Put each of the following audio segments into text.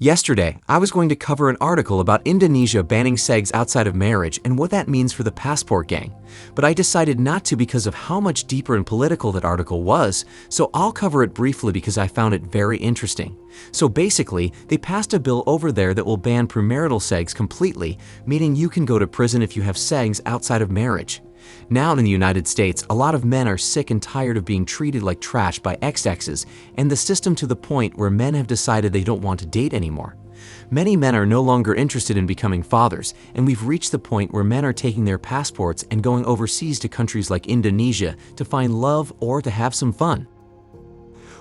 Yesterday, I was going to cover an article about Indonesia banning sex outside of marriage and what that means for the passport gang, but I decided not to because of how much deeper and political that article was, so I'll cover it briefly because I found it very interesting. So basically, they passed a bill over there that will ban premarital sex completely, meaning you can go to prison if you have sex outside of marriage. Now in the United States, a lot of men are sick and tired of being treated like trash by ex-exes and the system to the point where men have decided they don't want to date anymore. Many men are no longer interested in becoming fathers, and we've reached the point where men are taking their passports and going overseas to countries like Indonesia to find love or to have some fun.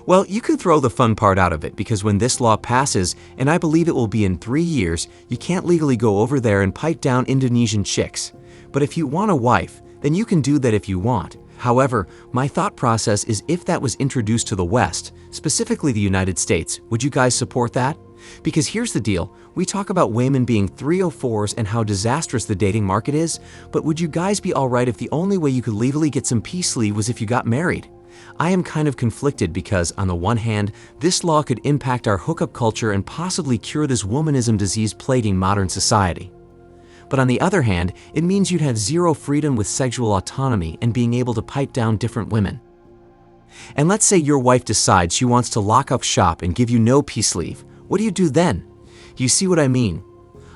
Well, you can throw the fun part out of it because when this law passes, and I believe it will be in 3 years, you can't legally go over there and pipe down Indonesian chicks. But if you want a wife, then you can do that if you want. However, my thought process is if that was introduced to the West, specifically the United States, would you guys support that? Because here's the deal, we talk about women being 304s and how disastrous the dating market is, but would you guys be alright if the only way you could legally get some peace leave was if you got married? I am kind of conflicted because, on the one hand, this law could impact our hookup culture and possibly cure this womanism disease plaguing modern society. But on the other hand, it means you'd have zero freedom with sexual autonomy and being able to pipe down different women. And let's say your wife decides she wants to lock up shop and give you no peace leave. What do you do then? You see what I mean?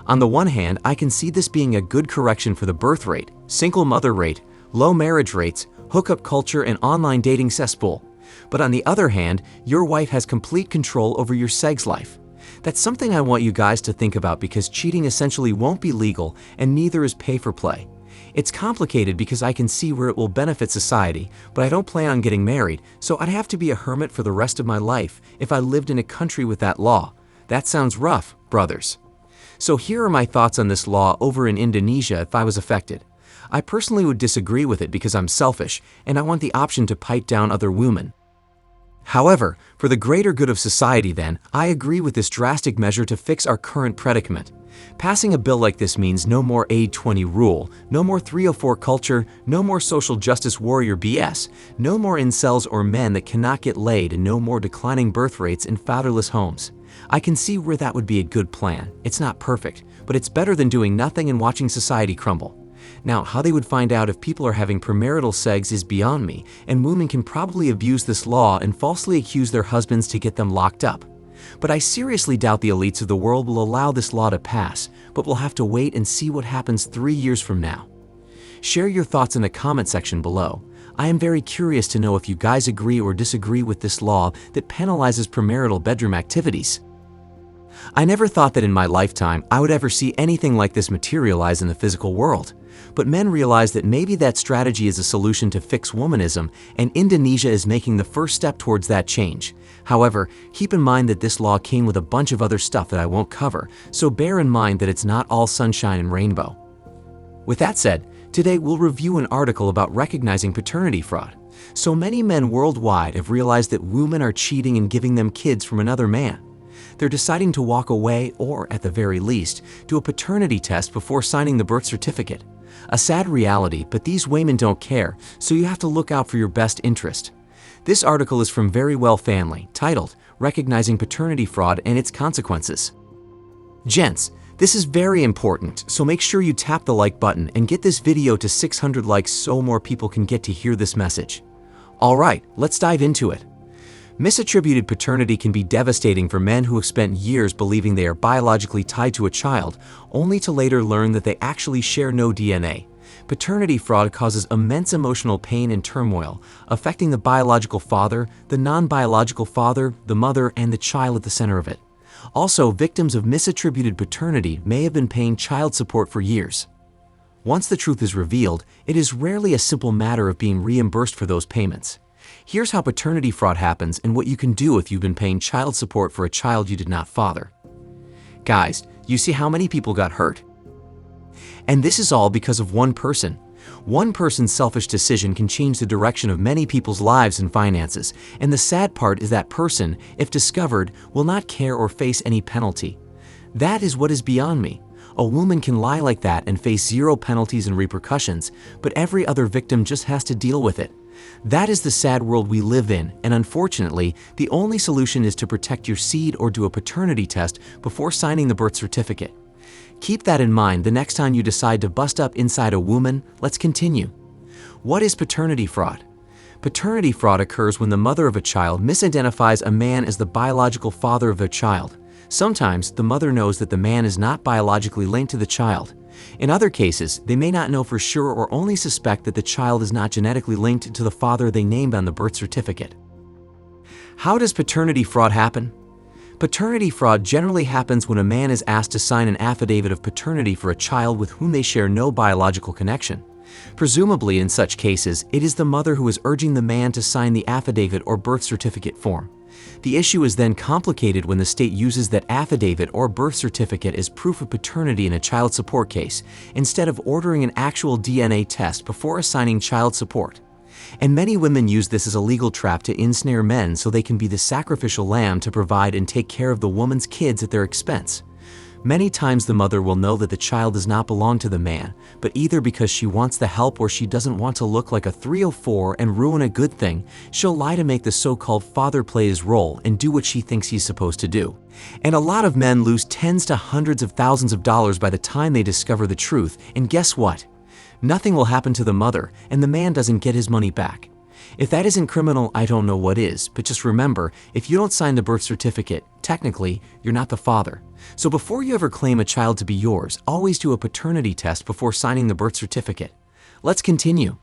On the one hand, I can see this being a good correction for the birth rate, single mother rate, low marriage rates, hookup culture, and online dating cesspool. But on the other hand, your wife has complete control over your sex life. That's something I want you guys to think about because cheating essentially won't be legal and neither is pay for play. It's complicated because I can see where it will benefit society, but I don't plan on getting married, so I'd have to be a hermit for the rest of my life if I lived in a country with that law. That sounds rough, brothers. So here are my thoughts on this law over in Indonesia if I was affected. I personally would disagree with it because I'm selfish and I want the option to pipe down other women. However, for the greater good of society then, I agree with this drastic measure to fix our current predicament. Passing a bill like this means no more 80-20 rule, no more 304 culture, no more social justice warrior BS, no more incels or men that cannot get laid, and no more declining birth rates in fatherless homes. I can see where that would be a good plan. It's not perfect, but it's better than doing nothing and watching society crumble. Now, how they would find out if people are having premarital sex is beyond me, and women can probably abuse this law and falsely accuse their husbands to get them locked up. But I seriously doubt the elites of the world will allow this law to pass, but we'll have to wait and see what happens 3 years from now. Share your thoughts in the comment section below. I am very curious to know if you guys agree or disagree with this law that penalizes premarital bedroom activities. I never thought that in my lifetime I would ever see anything like this materialize in the physical world. But men realize that maybe that strategy is a solution to fix womanism, and Indonesia is making the first step towards that change. However, keep in mind that this law came with a bunch of other stuff that I won't cover, so bear in mind that it's not all sunshine and rainbow. With that said, today we'll review an article about recognizing paternity fraud. So many men worldwide have realized that women are cheating and giving them kids from another man. They're deciding to walk away or, at the very least, do a paternity test before signing the birth certificate. A sad reality, but these women don't care, so you have to look out for your best interest. This article is from Very Well Family, titled, Recognizing Paternity Fraud and Its Consequences. Gents, this is very important, so make sure you tap the like button and get this video to 600 likes so more people can get to hear this message. Alright, let's dive into it. Misattributed paternity can be devastating for men who have spent years believing they are biologically tied to a child, only to later learn that they actually share no DNA. Paternity fraud causes immense emotional pain and turmoil, affecting the biological father, the non-biological father, the mother, and the child at the center of it. Also, victims of misattributed paternity may have been paying child support for years. Once the truth is revealed, it is rarely a simple matter of being reimbursed for those payments. Here's how paternity fraud happens and what you can do if you've been paying child support for a child you did not father. Guys, you see how many people got hurt? And this is all because of one person. One person's selfish decision can change the direction of many people's lives and finances, and the sad part is that person, if discovered, will not care or face any penalty. That is what is beyond me. A woman can lie like that and face zero penalties and repercussions, but every other victim just has to deal with it. That is the sad world we live in, and unfortunately, the only solution is to protect your seed or do a paternity test before signing the birth certificate. Keep that in mind the next time you decide to bust up inside a woman. Let's continue. What is paternity fraud? Paternity fraud occurs when the mother of a child misidentifies a man as the biological father of their child. Sometimes, the mother knows that the man is not biologically linked to the child. In other cases, they may not know for sure or only suspect that the child is not genetically linked to the father they named on the birth certificate. How does paternity fraud happen? Paternity fraud generally happens when a man is asked to sign an affidavit of paternity for a child with whom they share no biological connection. Presumably, in such cases, it is the mother who is urging the man to sign the affidavit or birth certificate form. The issue is then complicated when the state uses that affidavit or birth certificate as proof of paternity in a child support case, instead of ordering an actual DNA test before assigning child support. And many women use this as a legal trap to ensnare men so they can be the sacrificial lamb to provide and take care of the woman's kids at their expense. Many times the mother will know that the child does not belong to the man, but either because she wants the help or she doesn't want to look like a 304 and ruin a good thing, she'll lie to make the so-called father play his role and do what she thinks he's supposed to do. And a lot of men lose tens to hundreds of thousands of dollars by the time they discover the truth, and guess what? Nothing will happen to the mother, and the man doesn't get his money back. If that isn't criminal, I don't know what is, but just remember, if you don't sign the birth certificate, technically, you're not the father. So before you ever claim a child to be yours, always do a paternity test before signing the birth certificate. Let's continue.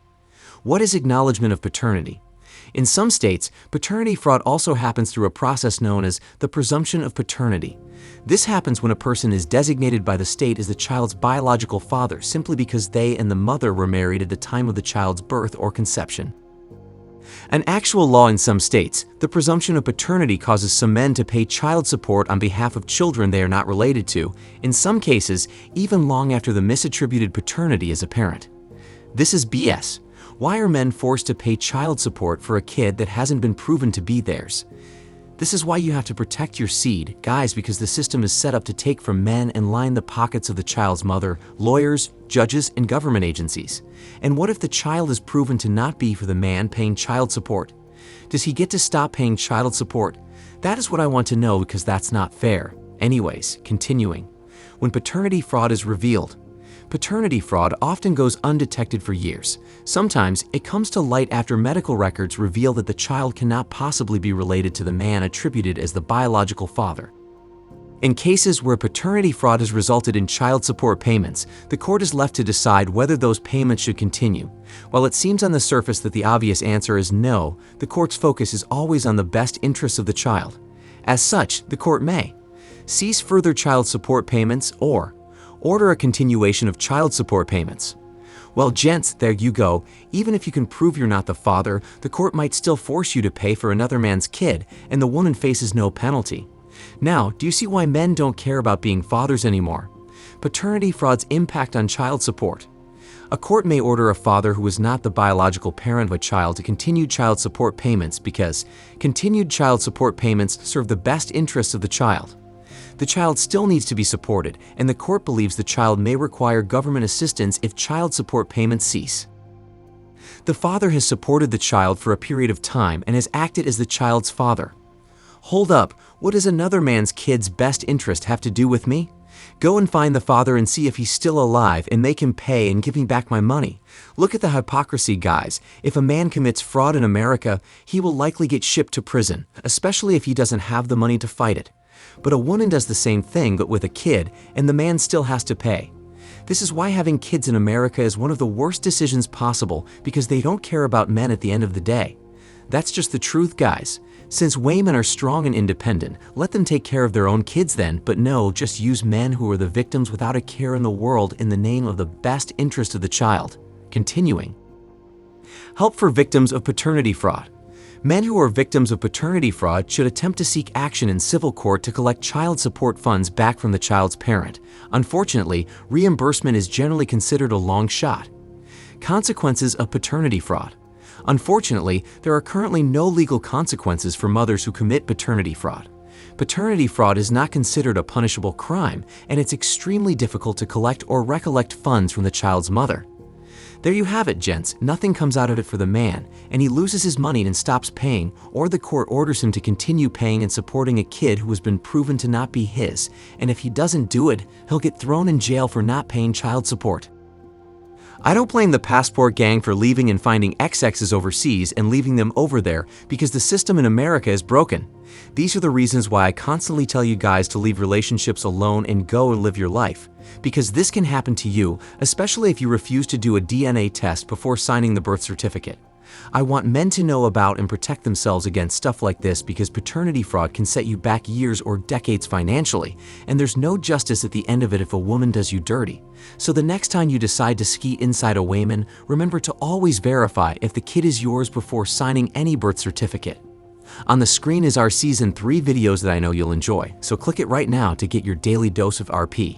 What is acknowledgement of paternity? In some states, paternity fraud also happens through a process known as the presumption of paternity. This happens when a person is designated by the state as the child's biological father simply because they and the mother were married at the time of the child's birth or conception. An actual law in some states, the presumption of paternity causes some men to pay child support on behalf of children they are not related to, in some cases, even long after the misattributed paternity is apparent. This is BS. Why are men forced to pay child support for a kid that hasn't been proven to be theirs? This is why you have to protect your seed, guys, because the system is set up to take from men and line the pockets of the child's mother, lawyers, judges, and government agencies. And what if the child is proven to not be for the man paying child support? Does he get to stop paying child support? That is what I want to know, because that's not fair. Anyways, continuing. When paternity fraud is revealed. Paternity fraud often goes undetected for years. Sometimes it comes to light after medical records reveal that the child cannot possibly be related to the man attributed as the biological father. In cases where paternity fraud has resulted in child support payments, the court is left to decide whether those payments should continue. While it seems on the surface that the obvious answer is no, the court's focus is always on the best interests of the child. As such, the court may cease further child support payments or order a continuation of child support payments. Well, gents, there you go. Even if you can prove you're not the father, the court might still force you to pay for another man's kid, and the woman faces no penalty. Now, do you see why men don't care about being fathers anymore? Paternity fraud's impact on child support. A court may order a father who is not the biological parent of a child to continue child support payments because continued child support payments serve the best interests of the child. The child still needs to be supported, and the court believes the child may require government assistance if child support payments cease. The father has supported the child for a period of time and has acted as the child's father. Hold up, what does another man's kid's best interest have to do with me? Go and find the father and see if he's still alive and make him pay and give me back my money. Look at the hypocrisy, guys. If a man commits fraud in America, he will likely get shipped to prison, especially if he doesn't have the money to fight it. But a woman does the same thing but with a kid, and the man still has to pay. This is why having kids in America is one of the worst decisions possible, because they don't care about men at the end of the day. That's just the truth, guys. Since women are strong and independent, let them take care of their own kids then, but no, just use men who are the victims without a care in the world in the name of the best interest of the child. Continuing. Help for victims of paternity fraud. Men who are victims of paternity fraud should attempt to seek action in civil court to collect child support funds back from the child's parent. Unfortunately, reimbursement is generally considered a long shot. Consequences of paternity fraud. Unfortunately, there are currently no legal consequences for mothers who commit paternity fraud. Paternity fraud is not considered a punishable crime, and it's extremely difficult to collect or recollect funds from the child's mother. There you have it, gents. Nothing comes out of it for the man, and he loses his money and stops paying, or the court orders him to continue paying and supporting a kid who has been proven to not be his, and if he doesn't do it, he'll get thrown in jail for not paying child support. I don't blame the passport gang for leaving and finding XXs overseas and leaving them over there because the system in America is broken. These are the reasons why I constantly tell you guys to leave relationships alone and go and live your life. Because this can happen to you, especially if you refuse to do a DNA test before signing the birth certificate. I want men to know about and protect themselves against stuff like this because paternity fraud can set you back years or decades financially, and there's no justice at the end of it if a woman does you dirty. So the next time you decide to ski inside a Wayman, remember to always verify if the kid is yours before signing any birth certificate. On the screen is our Season 3 videos that I know you'll enjoy, so click it right now to get your daily dose of RP.